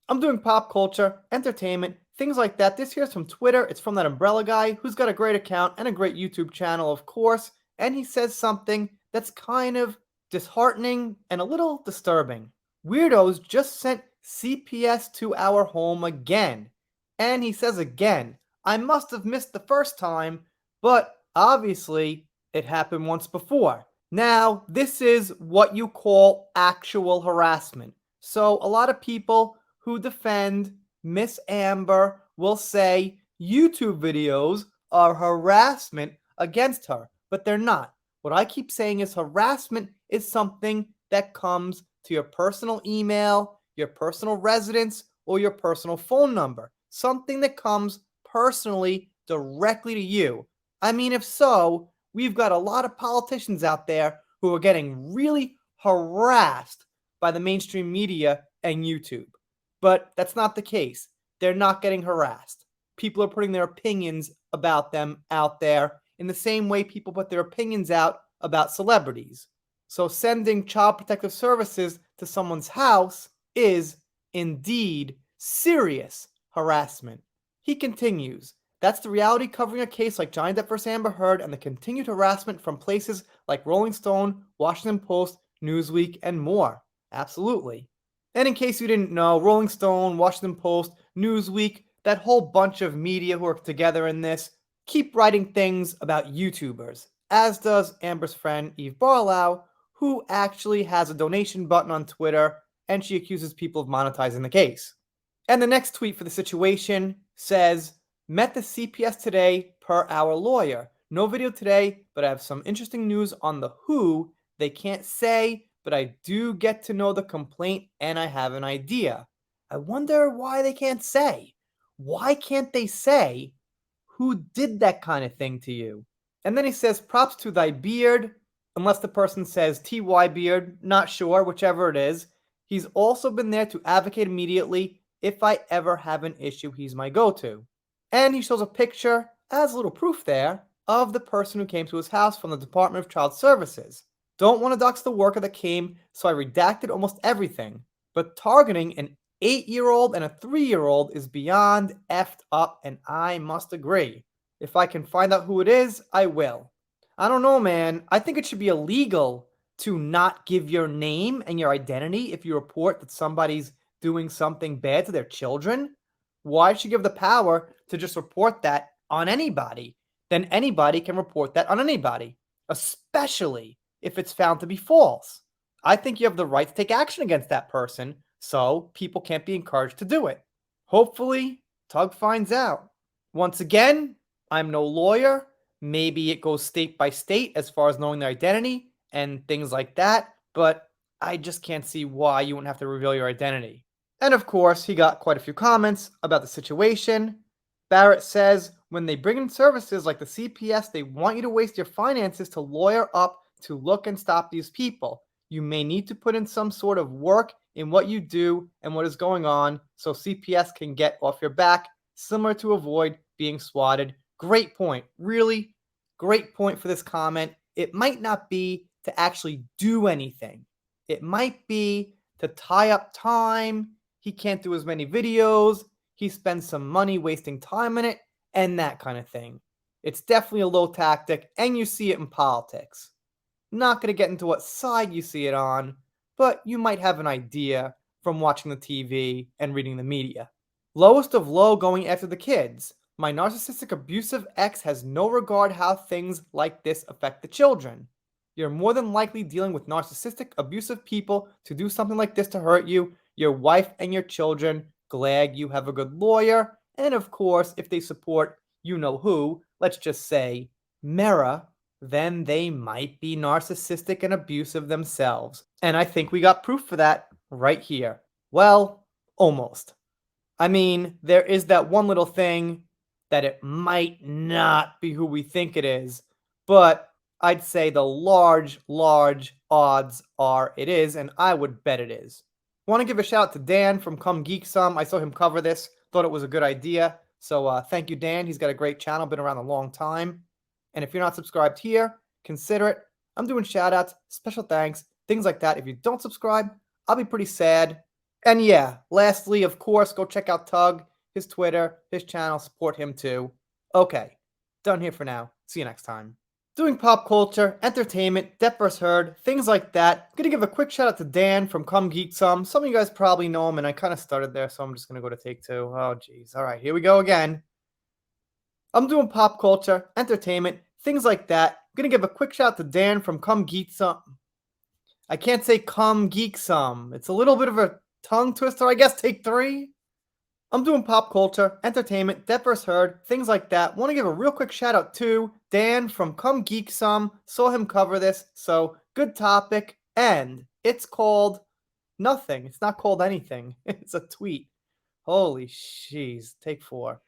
I'm doing pop culture, entertainment, things like that. This here's from Twitter. It's from ThatUmbrellaGuy, who's got a great account and a great YouTube channel, of course. And he says something that's kind of disheartening and a little disturbing. Weirdos just sent CPS to our home again. And he says again, I must have missed the first time, but obviously it happened once before. Now, this is what you call actual harassment. So, a lot of people who defend Miss Amber will say YouTube videos are harassment against her, but they're not. What I keep saying is harassment is something that comes to your personal email, your personal residence, or your personal phone number. Something that comes personally directly to you. I mean, if so, we've got a lot of politicians out there who are getting really harassed by the mainstream media and YouTube. But that's not the case. They're not getting harassed. People are putting their opinions about them out there in the same way people put their opinions out about celebrities. So sending child protective services to someone's house is indeed serious harassment. He continues, that's the reality covering a case like Johnny Depp vs. Amber Heard and the continued harassment from places like Rolling Stone, Washington Post, Newsweek, and more. Absolutely. And in case you didn't know, Rolling Stone, Washington Post, Newsweek, that whole bunch of media who are together in this, keep writing things about YouTubers, as does Amber's friend Eve Barlow, who actually has a donation button on Twitter, and she accuses people of monetizing the case. And the next tweet for the situation says, met the CPS today per our lawyer. No video today, but I have some interesting news on the who. They can't say, but I do get to know the complaint and I have an idea. I wonder why they can't say. Why can't they say who did that kind of thing to you? And then he says, props to thy beard, unless the person says TY beard, not sure, whichever it is. He's also been there to advocate immediately. If I ever have an issue, he's my go-to. And he shows a picture, as a little proof there, of the person who came to his house from the Department of Child Services. Don't want to dox the worker that came, so I redacted almost everything. But targeting an 8-year-old and a 3-year-old is beyond effed up, and I must agree. If I can find out who it is, I will. I don't know, man. I think it should be illegal to not give your name and your identity if you report that somebody's doing something bad to their children. Why should you give the power to just report that on anybody? Then anybody can report that on anybody, especially if it's found to be false. I think you have the right to take action against that person, so people can't be encouraged to do it. Hopefully, Tug finds out. Once again, I'm no lawyer. Maybe it goes state by state as far as knowing their identity and things like that, but I just can't see why you wouldn't have to reveal your identity. And of course, he got quite a few comments about the situation. Barrett says, when they bring in services like the CPS, they want you to waste your finances to lawyer up to look and stop these people. You may need to put in some sort of work in what you do and what is going on so CPS can get off your back, similar to avoid being swatted. Great point. Really great point for this comment. It might not be to actually do anything. It might be to tie up time. He can't do as many videos. He spends some money wasting time in it and that kind of thing. It's definitely a low tactic, and you see it in politics. Not going to get into what side you see it on, but you might have an idea from watching the TV and reading the media. Lowest of low going after the kids. My narcissistic abusive ex has no regard how things like this affect the children. You're more than likely dealing with narcissistic abusive people to do something like this to hurt you, your wife, and your children. Glad you have a good lawyer. And of course, if they support you know who, let's just say Mera, then they might be narcissistic and abusive themselves. And I think we got proof for that right here. Well, almost. I mean, there is that one little thing that it might not be who we think it is, but I'd say the large odds are it is, and I would bet it is. Want to give a shout out to Dan from Come Geek Some. I saw him cover this, thought it was a good idea. So thank you, Dan. He's got a great channel, been around a long time. And if you're not subscribed here, consider it. I'm doing shout outs, special thanks, things like that. If you don't subscribe, I'll be pretty sad. And yeah, lastly, of course, go check out Tug, his Twitter, his channel, support him too. Okay, done here for now. See you next time. Doing pop culture, entertainment, Depp vs. Heard, things like that. Gonna give a quick shout out to Dan from Come Geek Some. Some of you guys probably know him, and I kind of started there, so I'm just gonna go to take two. Oh, jeez. All right, here we go again. I'm doing pop culture, entertainment, things like that. Gonna give a quick shout out to Dan from Come Geek Some. I can't say Come Geek Some. It's a little bit of a tongue twister, I guess. Take three. I'm doing pop culture, entertainment, Depp vs. Heard, things like that. Want to give a real quick shout out to Dan from Come Geek Some. Saw him cover this, so good topic. And it's called nothing. It's not called anything. It's a tweet. Holy jeez. Take four.